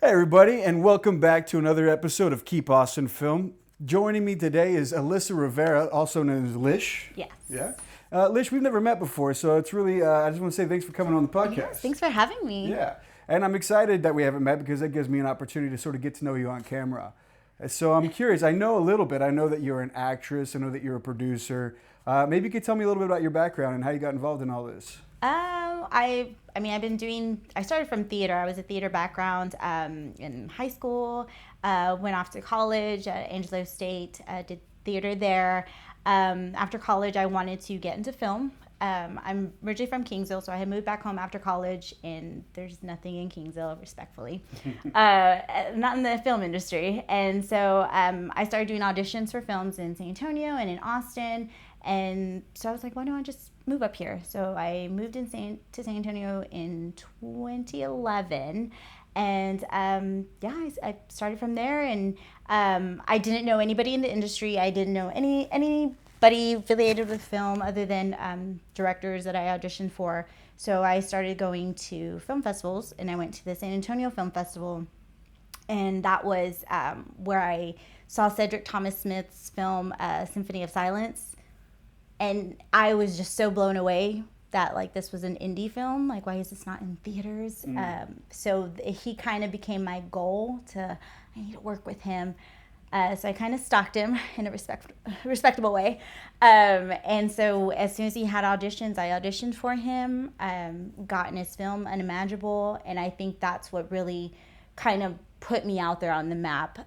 Hey everybody, and welcome back to another episode of Keep Austin Film. Joining me today is Lysh Rivera, also known as Lysh. Yes. Yeah. Lysh, we've never met before, so it's really, I just want to say thanks for coming on the podcast. Yes, thanks for having me. Yeah. And I'm excited that we haven't met because that gives me an opportunity to sort of get to know you on camera. So I'm curious, I know a little bit. I know that you're an actress. I know that you're a producer. Maybe you could tell me a little bit about your background and how you got involved in all this. I started from theater. I was a theater background in high school, went off to college at Angelo State, did theater there. After college, I wanted to get into film. I'm originally from Kingsville, so I had moved back home after college, and there's nothing in Kingsville, respectfully, not in the film industry. And so I started doing auditions for films in San Antonio and in Austin. And so I was like, why don't I just move up here? So I moved to San Antonio in 2011. And I started from there. And I didn't know anybody in the industry. I didn't know anybody affiliated with film other than directors that I auditioned for. So I started going to film festivals, and I went to the San Antonio Film Festival. And that was where I saw Cedric Thomas Smith's film, Symphony of Silence. And I was just so blown away that this was an indie film. Why is this not in theaters? So he kind of became my goal I need to work with him. So I kind of stalked him in a respectable way. And so as soon as he had auditions, I auditioned for him, got in his film Unimaginable. And I think that's what really kind of put me out there on the map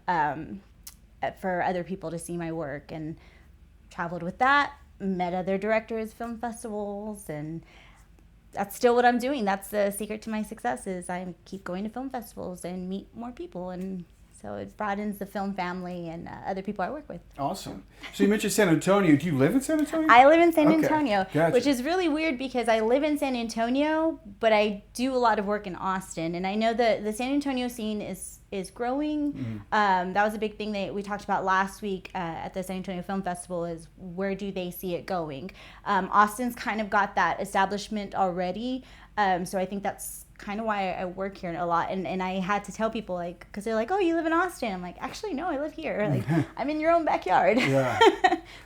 for other people to see my work, and traveled with that. Met other directors, film festivals, and that's still what I'm doing. That's the secret to my success is I keep going to film festivals and meet more people, and so it broadens the film family and other people I work with. Awesome. So you mentioned San Antonio. Do you live in San Antonio? I live in San Antonio, Gotcha. which is really weird because I live in San Antonio, but I do a lot of work in Austin, and I know the San Antonio scene is growing. That was a big thing that we talked about last week at the San Antonio Film Festival is where do they see it going? Austin's kind of got that establishment already, so I think that's kind of why I work here a lot. And I had to tell people, because they're like, oh, you live in Austin. I'm like, actually, no, I live here. I'm in your own backyard. Yeah.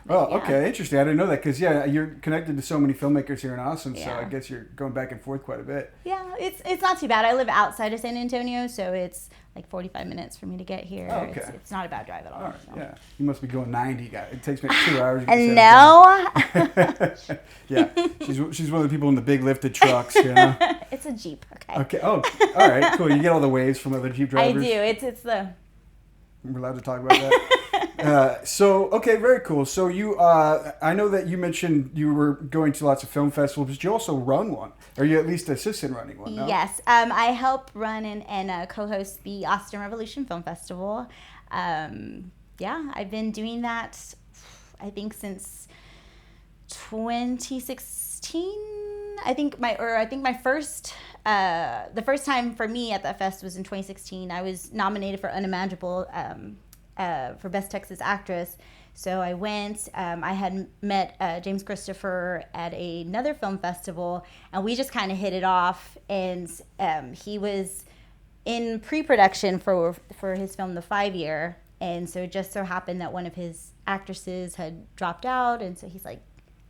Oh, yeah. Okay, interesting. I didn't know that because, you're connected to so many filmmakers here in Austin, so I guess you're going back and forth quite a bit. Yeah, it's not too bad. I live outside of San Antonio, so it's 45 minutes for me to get here. Oh, okay. It's not a bad drive at all. Right, so. yeah. You must be going 90. It takes me 2 hours to get And no. Yeah, she's one of the people in the big lifted trucks, It's a Jeep, okay. Okay, oh, all right, cool. You get all the waves from other Jeep drivers? I do. It's the... We're allowed to talk about that? Okay, very cool. So you, I know that you mentioned you were going to lots of film festivals, but you also run one. Or you at least assist in running one, no? Yes. I help run and co-host the Austin Revolution Film Festival. I've been doing that, I think, since 2016. The first time for me at that fest was in 2016. I was nominated for Unimaginable for Best Texas Actress. So I went. I had met James Christopher at another film festival, and we just kind of hit it off. And he was in pre-production for his film The 5 Year, and so it just so happened that one of his actresses had dropped out, and so he's like,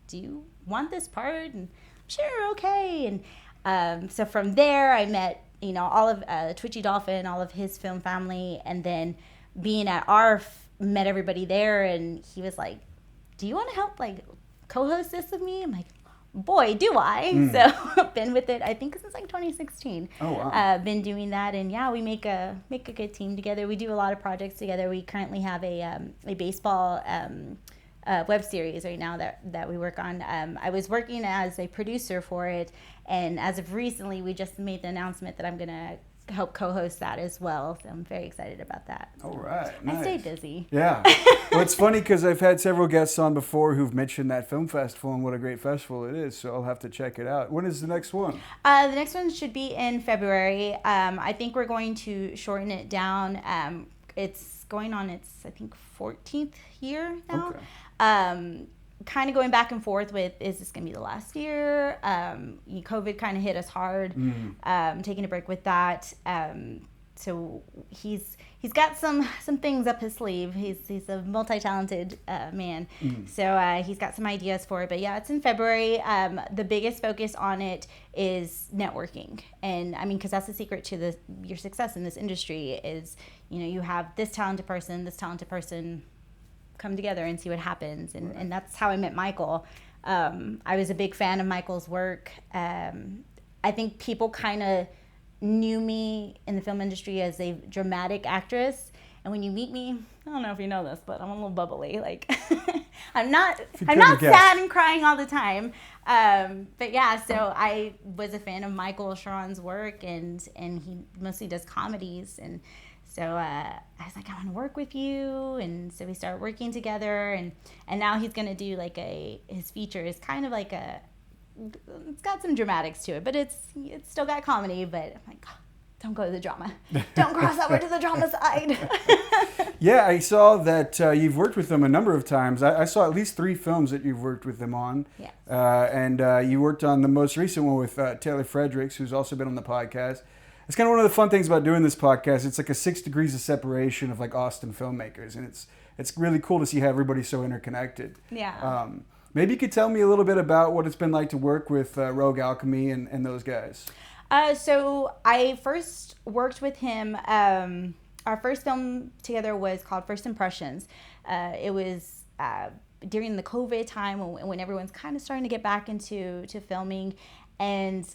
"Do you want this part?" And sure, okay. And so from there, I met all of Twitchy Dolphin, all of his film family, and then being at ARF, met everybody there, and he was like, do you want to help co-host this with me? I'm like, boy, do I. So been with it, I think, since 2016. Oh, wow. Been doing that, and we make a good team together. We do a lot of projects together. We currently have a baseball web series right now that we work on. I was working as a producer for it, and as of recently, we just made the announcement that I'm going to help co-host that as well. So I'm very excited about that. All right. Nice. I stay busy. Yeah. Well, it's funny because I've had several guests on before who've mentioned that film festival and what a great festival it is. So I'll have to check it out. When is the next one? The next one should be in February. I think we're going to shorten it down. It's going on its, I think, 14th year now. Okay. Kind of going back and forth with, is this going to be the last year? COVID kind of hit us hard, taking a break with that. so he's got some things up his sleeve. He's a multi-talented man. So he's got some ideas for it. But yeah, it's in February. The biggest focus on it is networking, and I mean, because that's the secret to your success in this industry is, you have this talented person come together and see what happens. And that's how I met Michael. I was a big fan of Michael's work. I think people kind of knew me in the film industry as a dramatic actress, and when you meet me, I don't know if you know this, but I'm a little bubbly. Like I'm not sad and crying all the time. But yeah, so I was a fan of Michael Sharon's work, and he mostly does comedies, and so I was like, I want to work with you, and so we started working together, and now he's gonna do like his feature is kind of like it's got some dramatics to it, but it's still got comedy. But I'm like, oh, don't go to the drama. Don't cross over to the drama side. Yeah, I saw that you've worked with them a number of times. I saw at least 3 films that you've worked with them on. Yes. And you worked on the most recent one with Taylor Fredericks, who's also been on the podcast. It's kind of one of the fun things about doing this podcast. It's like a 6 degrees of separation of like Austin filmmakers, and it's really cool to see how everybody's so interconnected. Yeah. Maybe you could tell me a little bit about what it's been like to work with Rogue Alchemy and those guys. So I first worked with him. Our first film together was called First Impressions. It was during the COVID time when everyone's kind of starting to get back into filming, and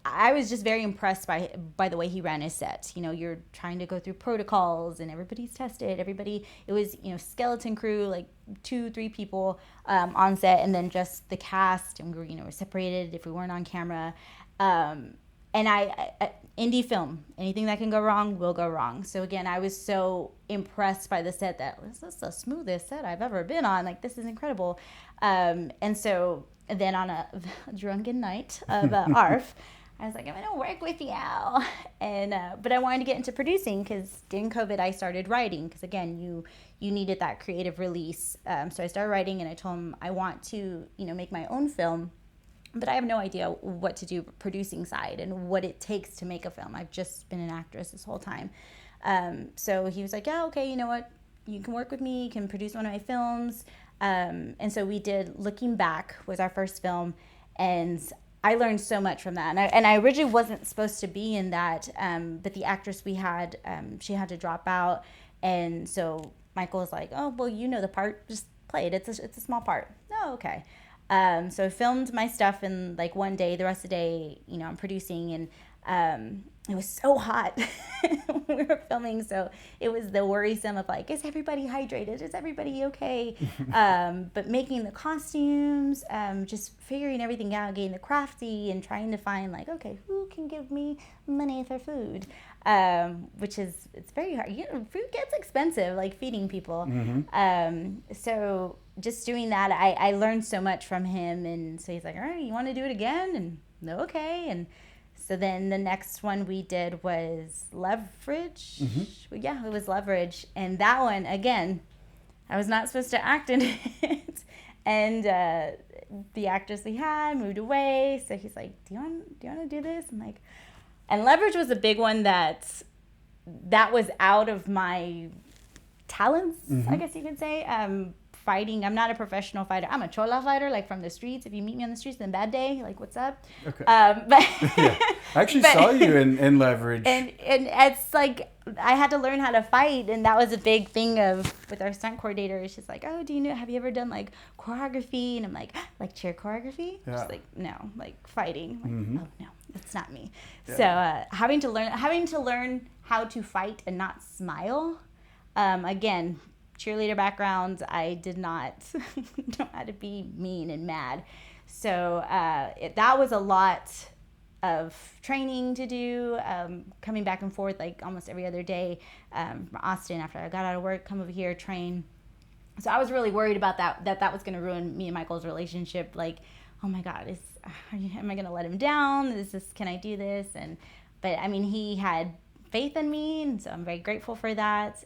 I was just very impressed by the way he ran his set. You're trying to go through protocols, and everybody's tested. It was skeleton crew, like 2-3 people on set, and then just the cast, and we were separated if we weren't on camera. And I indie film, anything that can go wrong will go wrong. So again, I was so impressed by the set that this is the smoothest set I've ever been on. Like, this is incredible. And so then on a drunken night of ARF, I was like, I'm gonna work with you, and but I wanted to get into producing because during COVID I started writing because again you needed that creative release. So I started writing, and I told him I want to make my own film, but I have no idea what to do producing side and what it takes to make a film. I've just been an actress this whole time. So he was like, yeah, okay, you know what? You can work with me. You can produce one of my films. And so we did Looking Back was our first film, and I learned so much from that. And I originally wasn't supposed to be in that, but the actress we had, she had to drop out. And so Michael was like, oh, well, the part, just play it. It's a small part. Oh, okay. So I filmed my stuff in like one day. The rest of the day, I'm producing, and it was so hot when we were filming. So it was the worrisome of like, is everybody hydrated? Is everybody okay? But making the costumes, just figuring everything out, getting the crafty, and trying to find like, okay, who can give me money for food? Which it's very hard. Food gets expensive, like feeding people. Mm-hmm. So just doing that, I learned so much from him. And so he's like, all right, you want to do it again? And no, okay. And so then the next one we did was Leverage. Mm-hmm. Yeah, it was Leverage. And that one, again, I was not supposed to act in it. And the actress we had moved away. So he's like, do you want to do this? I'm like, and Leverage was a big one that was out of my talents, I guess you could say. Fighting, I'm not a professional fighter. I'm a chola fighter, like from the streets. If you meet me on the streets on a bad day, like, what's up? Okay. But yeah. I actually saw you in Leverage. And it's like I had to learn how to fight, and that was a big thing with our stunt coordinator. She's like, oh, have you ever done like choreography? And I'm like cheer choreography? Yeah. She's like, no, like fighting. I'm like, oh no, that's not me. Yeah. So having to learn how to fight and not smile. Again, cheerleader background, I did not know how to be mean and mad. So that was a lot of training to do, coming back and forth like almost every other day from Austin after I got out of work, come over here, train. So I was really worried about that was going to ruin me and Michael's relationship. Like, oh my God, am I going to let him down? Can I do this? But I mean, he had faith in me, and so I'm very grateful for that.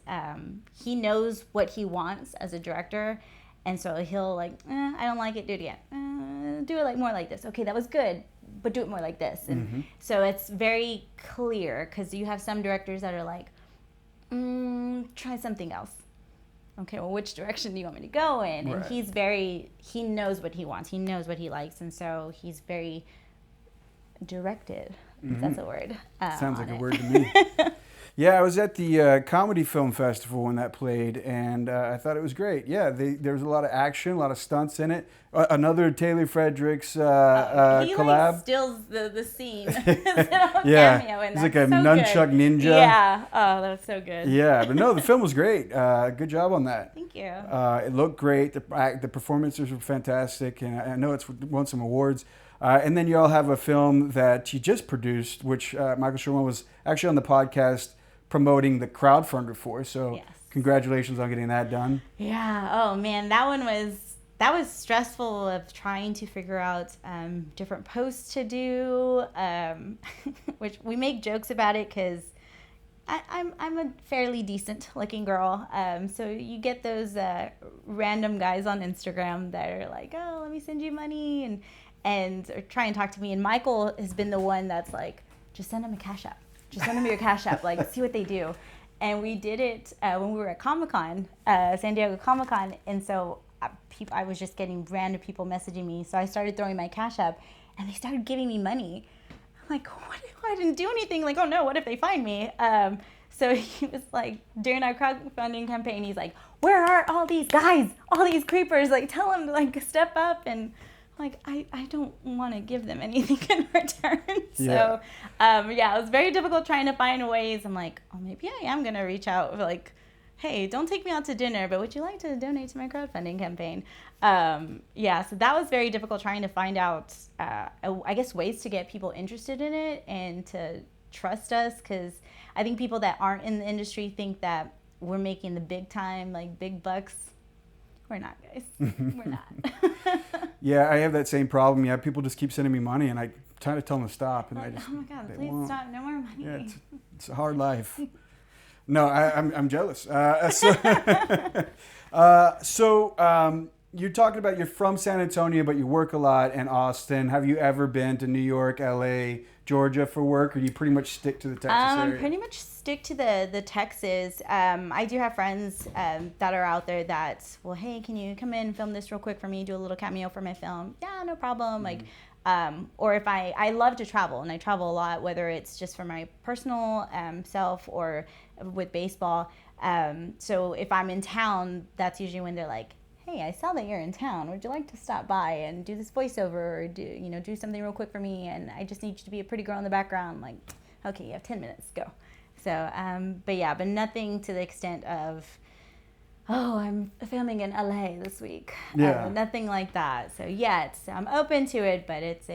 He knows what he wants as a director, and so he'll like, I don't like it, do it again. Do it like more like this. Okay, that was good, but do it more like this. And so it's very clear, because you have some directors that are like, try something else. Okay, well, which direction do you want me to go in? And he knows what he wants. He knows what he likes. And so he's very directed, if that's a word. Sounds like a word to me. Yeah, I was at the Comedy Film Festival when that played, and I thought it was great. Yeah, there was a lot of action, a lot of stunts in it. Another Taylor Fredericks he collab. Like steals the scene. Yeah, cameo in he's that. like a So nunchuck good. ninja. Yeah, oh, that was so good. Yeah, but no, the film was great. Good job on that. Thank you. It looked great. The performances were fantastic, and I know it's won some awards. And then you all have a film that you just produced, which Michael Sherman was actually on the podcast promoting the crowdfunder for. So congratulations on getting that done. Yeah. Oh man, that was stressful, of trying to figure out different posts to do, which we make jokes about it because I'm a fairly decent looking girl. So you get those random guys on Instagram that are like, oh, let me send you money and or try and talk to me. And Michael has been the one that's like, just send him a Cash App. Just send them your Cash App, like, see what they do. And we did it when we were at Comic-Con, San Diego Comic-Con, and so I was just getting random people messaging me, so I started throwing my Cash App, and they started giving me money. I'm like, what? I didn't do anything. Like, oh no, what if they find me? So he was like, during our crowdfunding campaign, he's like, where are all these guys, all these creepers? Like, tell them to like step up. And like, I don't want to give them anything in return. So, it was very difficult trying to find ways. I'm like, oh, maybe I am going to reach out. Like, hey, don't take me out to dinner, but would you like to donate to my crowdfunding campaign? So that was very difficult, trying to find out, I guess, ways to get people interested in it and to trust us. Because I think people that aren't in the industry think that we're making the big time, like big bucks. We're not, guys. We're not. Yeah, I have that same problem. Yeah, people just keep sending me money, and I try to tell them to stop, and like, I just, oh my God, please won't. stop, no more money. Yeah, it's a hard life. No, I'm jealous. You're talking about you're from San Antonio, but you work a lot in Austin. Have you ever been to New York, LA, Georgia for work, or do you pretty much stick to the Texas area? Pretty much stick to the Texas. I do have friends that are out there that, well, hey, can you come in and film this real quick for me, do a little cameo for my film? Yeah, no problem. Like, or if I love to travel, and I travel a lot, whether it's just for my personal self or with baseball. So if I'm in town, that's usually when they're like, hey, I saw that you're in town. Would you like to stop by and do this voiceover, or do something real quick for me? And I just need you to be a pretty girl in the background. Like, okay, you have 10 minutes, go. So, but nothing to the extent of, oh, I'm filming in LA this week. Yeah. Nothing like that. So I'm open to it, but it's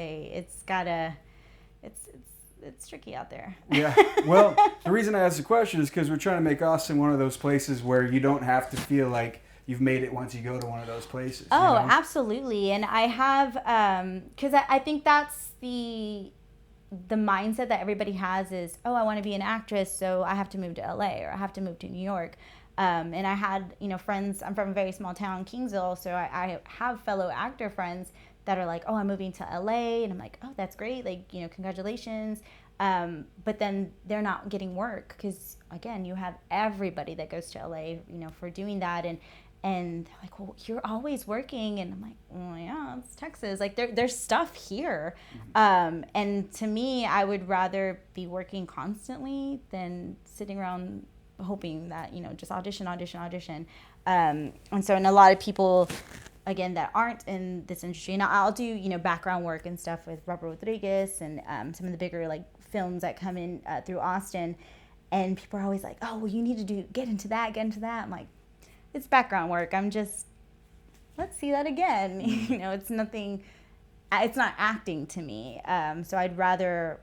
tricky out there. Yeah. Well, the reason I asked the question is because we're trying to make Austin one of those places where you don't have to feel like you've made it once you go to one of those places. Oh, absolutely. And I have, because I think that's the mindset that everybody has is, oh, I want to be an actress, so I have to move to LA or I have to move to New York. And I had, friends, I'm from a very small town, Kingsville, so I have fellow actor friends that are like, oh, I'm moving to LA. And I'm like, oh, that's great. Like, congratulations. But then they're not getting work because, again, you have everybody that goes to LA, for doing that. And they're like, well, you're always working. And I'm like, well, yeah, it's Texas. Like, there's stuff here. And to me, I would rather be working constantly than sitting around hoping that, just audition. And so, and a lot of people, again, that aren't in this industry, and I'll do, background work and stuff with Robert Rodriguez and some of the bigger, like, films that come in through Austin. And people are always like, oh, well, you need to get into that. I'm like, it's background work. Let's see that again. It's nothing, it's not acting to me. So I'd rather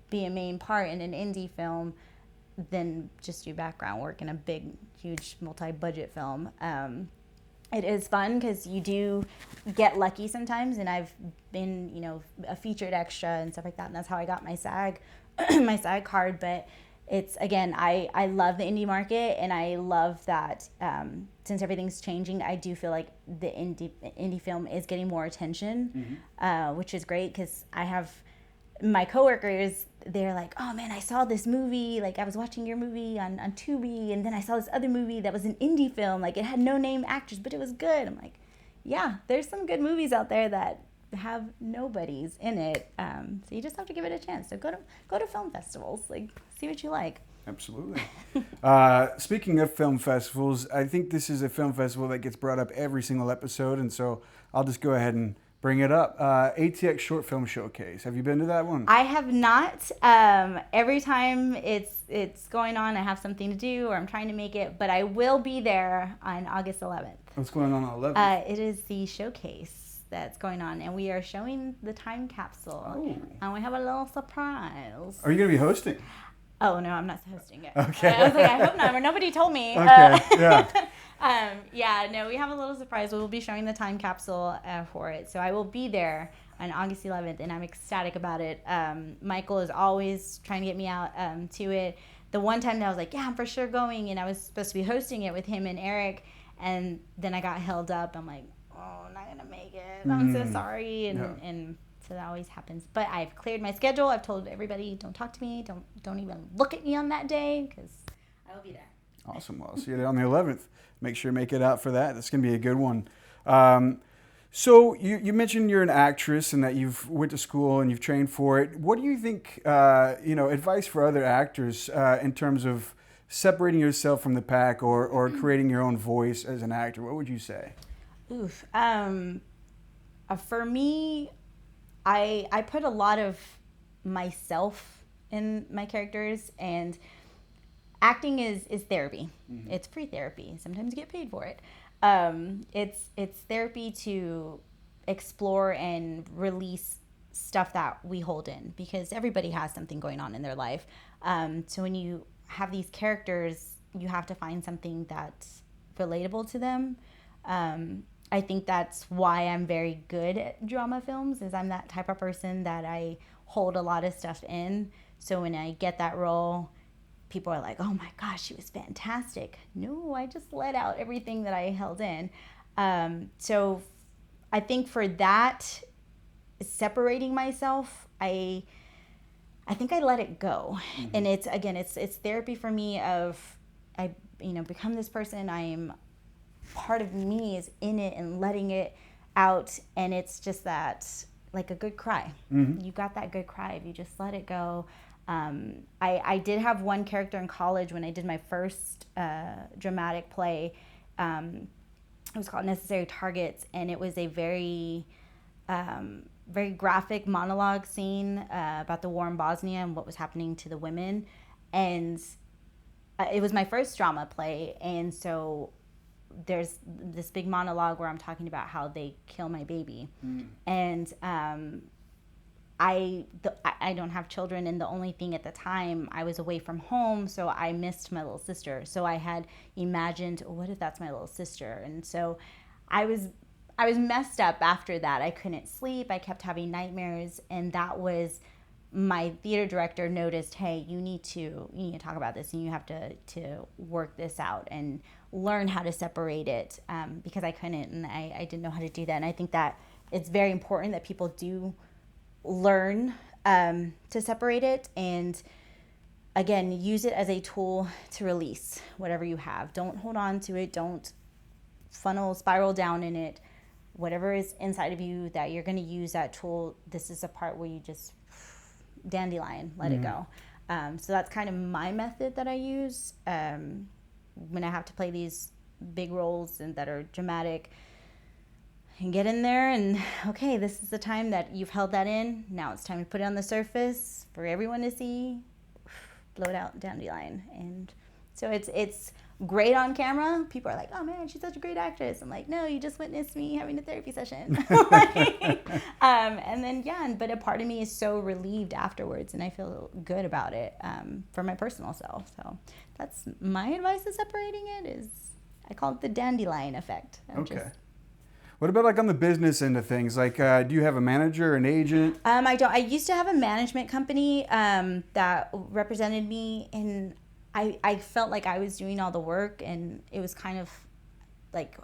be a main part in an indie film than just do background work in a big, huge, multi-budget film. It is fun because you do get lucky sometimes, and I've been, a featured extra and stuff like that, and that's how I got my SAG, my SAG card. But it's, again, I love the indie market, and I love that since everything's changing, I do feel like the indie film is getting more attention, which is great because I have my coworkers, they're like, oh man, I saw this movie, like I was watching your movie on Tubi, and then I saw this other movie that was an indie film, like it had no name actors, but it was good. I'm like, yeah, there's some good movies out there that have nobodies in it, so you just have to give it a chance. So go to film festivals, like see what you like. Absolutely. Speaking of film festivals, I think this is a film festival that gets brought up every single episode, and so I'll just go ahead and bring it up. ATX Short Film Showcase. Have you been to that one? I have not. Every time it's going on, I have something to do or I'm trying to make it, but I will be there on August 11th. What's going on 11th? It is the showcase that's going on, and we are showing the time capsule. Oh. And we have a little surprise. Are you going to be hosting? Oh, no, I'm not hosting it. Okay. I was like, I hope not. Nobody told me. Okay, yeah. Yeah, no, we have a little surprise. We will be showing the time capsule for it. So I will be there on August 11th, and I'm ecstatic about it. Michael is always trying to get me out to it. The one time that I was like, yeah, I'm for sure going, and I was supposed to be hosting it with him and Eric, and then I got held up. I'm like, oh, I'm not going to make it. I'm so sorry. And so that always happens. But I've cleared my schedule. I've told everybody, don't talk to me. Don't even look at me on that day, because I will be there. Awesome. Well, I'll see you on the 11th. Make sure you make it out for that. That's going to be a good one. So you mentioned you're an actress and that you've went to school and you've trained for it. What do you think, advice for other actors in terms of separating yourself from the pack or creating your own voice as an actor? What would you say? Oof. For me, I put a lot of myself in my characters, and acting is therapy. Mm-hmm. It's free therapy. Sometimes you get paid for it. It's therapy to explore and release stuff that we hold in, because everybody has something going on in their life. So when you have these characters, you have to find something that's relatable to them. I think that's why I'm very good at drama films, is I'm that type of person that I hold a lot of stuff in. So when I get that role, people are like, oh my gosh, she was fantastic. No, I just let out everything that I held in. So I think for that, separating myself, I think I let it go. Mm-hmm. And it's therapy for me of, I become this person. I am, part of me is in it and letting it out. And it's just that, like a good cry. Mm-hmm. You got that good cry if you just let it go. I did have one character in college when I did my first dramatic play. It was called Necessary Targets, and it was a very graphic monologue scene about the war in Bosnia and what was happening to the women. And it was my first drama play, and so there's this big monologue where I'm talking about how they kill my baby. And I don't have children, and the only thing at the time, I was away from home, so I missed my little sister. So I had imagined, what if that's my little sister? And so I was messed up after that. I couldn't sleep. I kept having nightmares, and that was, my theater director noticed, hey, you need to talk about this, and you have to work this out and learn how to separate it, because I couldn't, and I didn't know how to do that. And I think that it's very important that people do learn to separate it, and again, use it as a tool to release whatever you have. Don't hold on to it. Don't spiral down in it. Whatever is inside of you that you're going to use that tool, this is a part where you just dandelion, let it go. So that's kind of my method that I use when I have to play these big roles and that are dramatic. And get in there and, okay, this is the time that you've held that in. Now it's time to put it on the surface for everyone to see. Blow it out, dandelion. And so it's great on camera. People are like, oh man, she's such a great actress. I'm like, no, you just witnessed me having a therapy session. And then, but a part of me is so relieved afterwards, and I feel good about it for my personal self. So that's my advice to separating it, is I call it the dandelion effect. Okay. What about like on the business end of things? Like, do you have a manager, an agent? I don't. I used to have a management company that represented me, and I felt like I was doing all the work, and it was kind of like,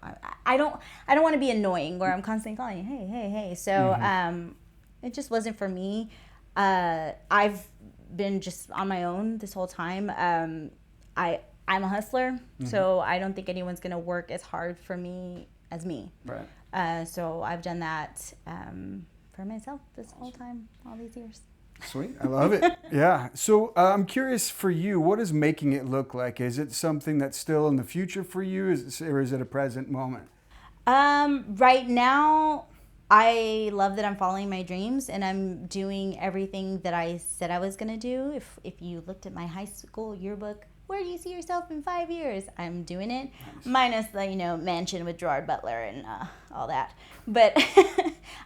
I don't want to be annoying where I'm constantly calling you, hey. So it just wasn't for me. I've been just on my own this whole time. I'm a hustler, so I don't think anyone's gonna work as hard for me as me. Right. So I've done that for myself this whole time, all these years. Sweet. I love it. Yeah. So I'm curious for you, what does making it look like? Is it something that's still in the future for you, or is it a present moment? Right now, I love that I'm following my dreams and I'm doing everything that I said I was going to do. If you looked at my high school yearbook, where do you see yourself in 5 years? I'm doing it. Nice. Minus the, mansion with Gerard Butler and all that. But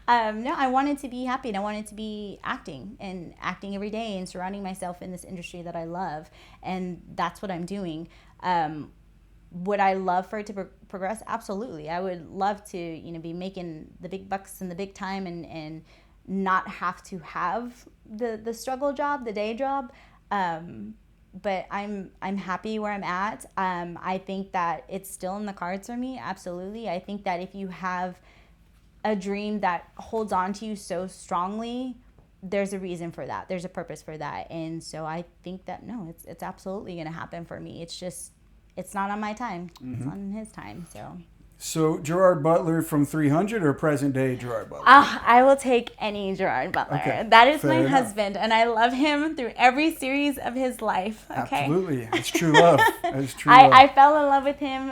no, I wanted to be happy and I wanted to be acting every day and surrounding myself in this industry that I love. And that's what I'm doing. Would I love for it to progress? Absolutely. I would love to, be making the big bucks and the big time and not have to have the struggle job, the day job. But I'm happy where I'm at. I think that it's still in the cards for me. Absolutely. I think that if you have a dream that holds on to you so strongly, there's a reason for that. There's a purpose for that. And so I think that, no, it's absolutely going to happen for me. It's just, it's not on my time. It's on his time. So Gerard Butler from 300 or present day Gerard Butler? I will take any Gerard Butler. Okay, that is my husband, and I love him through every series of his life. Okay? Absolutely. It's true love. It's true love. I fell in love with him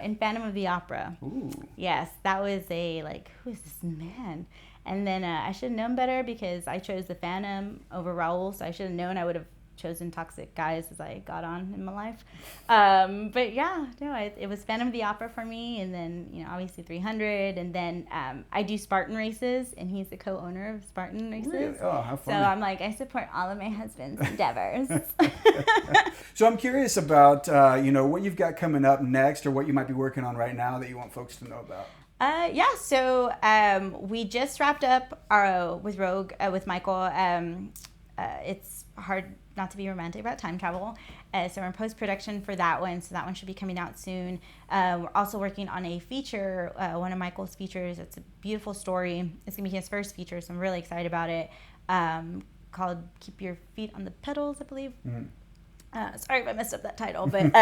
in Phantom of the Opera. Ooh. Yes, that was who is this man? And then I should have known better because I chose the Phantom over Raoul, so I should have known I would have chosen toxic guys as I got on in my life. But yeah, no, it was Phantom of the Opera for me, and then obviously 300, and then I do Spartan races, and he's the co-owner of Spartan races. Really? Oh, how funny. So I'm I support all of my husband's endeavors. So I'm curious about what you've got coming up next, or what you might be working on right now that you want folks to know about. So we just wrapped up with Rogue with Michael. It's hard not to be romantic about time travel. So we're in post-production for that one. So that one should be coming out soon. We're also working on a feature, one of Michael's features. It's a beautiful story. It's going to be his first feature, so I'm really excited about it. Called Keep Your Feet on the Pedals, I believe. Mm-hmm. Sorry if I messed up that title. But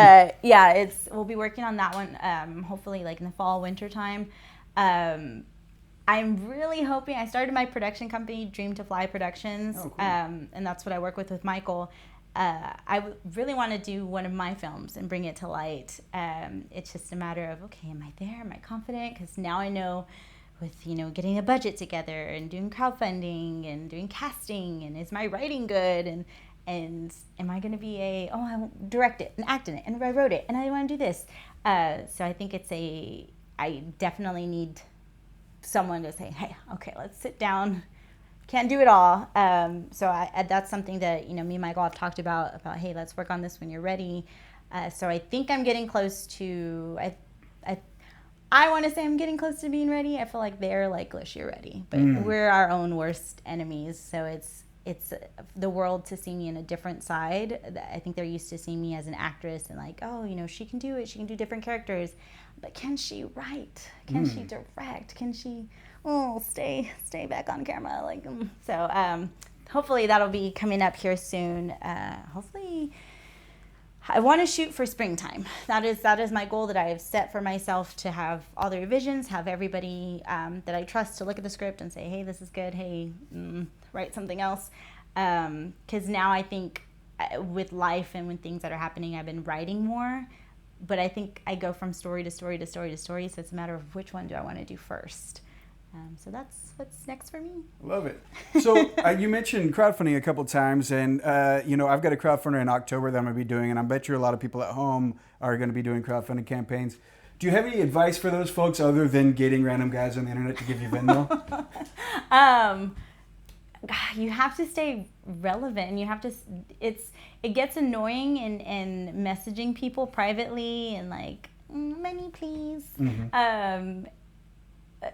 we'll be working on that one hopefully in the fall, winter time. I'm really hoping, I started my production company, Dream to Fly Productions, oh, cool. And that's what I work with Michael. I really want to do one of my films and bring it to light. It's just a matter of, okay, am I there? Am I confident? Because now I know with, getting a budget together and doing crowdfunding and doing casting, and is my writing good? And am I going to be I direct it and act in it, and I wrote it, and I want to do this. So I think I definitely need someone to say, hey, okay, let's sit down. Can't do it all. So that's something that, me and Michael have talked about, hey, let's work on this when you're ready. So I think I'm getting close to, I want to say I'm getting close to being ready. I feel like they're like, Lysh, you're ready. But we're our own worst enemies. So it's the world to see me in a different side. I think they're used to seeing me as an actress and she can do it. She can do different characters. But can she write? Can she direct? Can she stay back on camera? So hopefully that'll be coming up here soon. Hopefully I want to shoot for springtime. That is my goal that I have set for myself, to have all the revisions, have everybody that I trust to look at the script and say, hey, this is good. Hey, write something else. Because now I think with life and with things that are happening, I've been writing more. But I think I go from story to story to story to story, so it's a matter of which one do I want to do first. So that's what's next for me. Love it. So you mentioned crowdfunding a couple times, and I've got a crowdfunder in October that I'm going to be doing, and I bet you a lot of people at home are going to be doing crowdfunding campaigns. Do you have any advice for those folks other than getting random guys on the internet to give you Venmo? You have to stay relevant, and you have to. It gets annoying in messaging people privately and money please. Mm-hmm.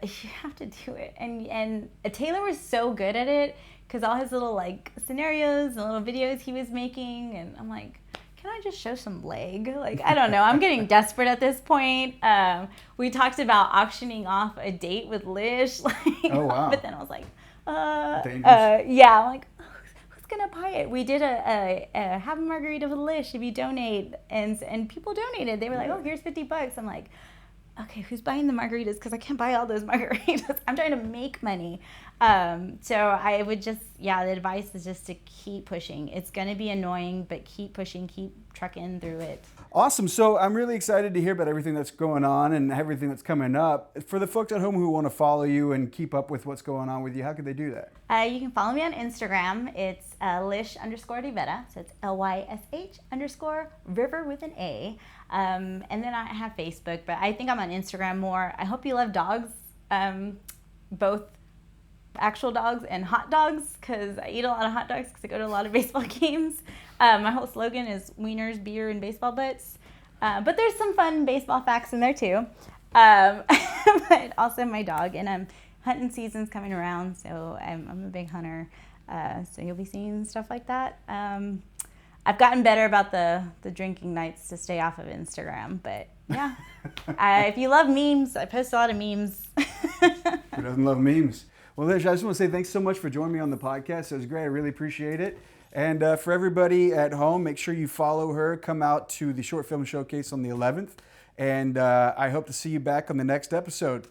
You have to do it, and Taylor was so good at it because all his little scenarios and little videos he was making, and I'm like, can I just show some leg? I don't know. I'm getting desperate at this point. We talked about auctioning off a date with Lysh. Oh wow! But then I was like. Dangerous. Yeah, I'm like, who's gonna buy it? We did a have a margarita with Lysh if you donate, and people donated. They were like, oh, here's $50. I'm like, okay, who's buying the margaritas? Because I can't buy all those margaritas. I'm trying to make money. So I would just, the advice is just to keep pushing. It's going to be annoying, but keep pushing, keep trucking through it. Awesome. So I'm really excited to hear about everything that's going on and everything that's coming up. For the folks at home who want to follow you and keep up with what's going on with you, how could they do that? You can follow me on Instagram. It's Lysh_Rivera. So it's LYSH_River with an A. And then I have Facebook, but I think I'm on Instagram more. I hope you love dogs, both actual dogs and hot dogs, because I eat a lot of hot dogs because I go to a lot of baseball games. My whole slogan is Weiners, beer, and baseball butts. But there's some fun baseball facts in there too. But also my dog, and hunting season's coming around, so I'm a big hunter. So you'll be seeing stuff like that. I've gotten better about the drinking nights to stay off of Instagram, but yeah. If you love memes, I post a lot of memes. Who doesn't love memes? Well, Lysh, I just want to say thanks so much for joining me on the podcast. It was great. I really appreciate it. And for everybody at home, make sure you follow her. Come out to the Short Film Showcase on the 11th. And I hope to see you back on the next episode.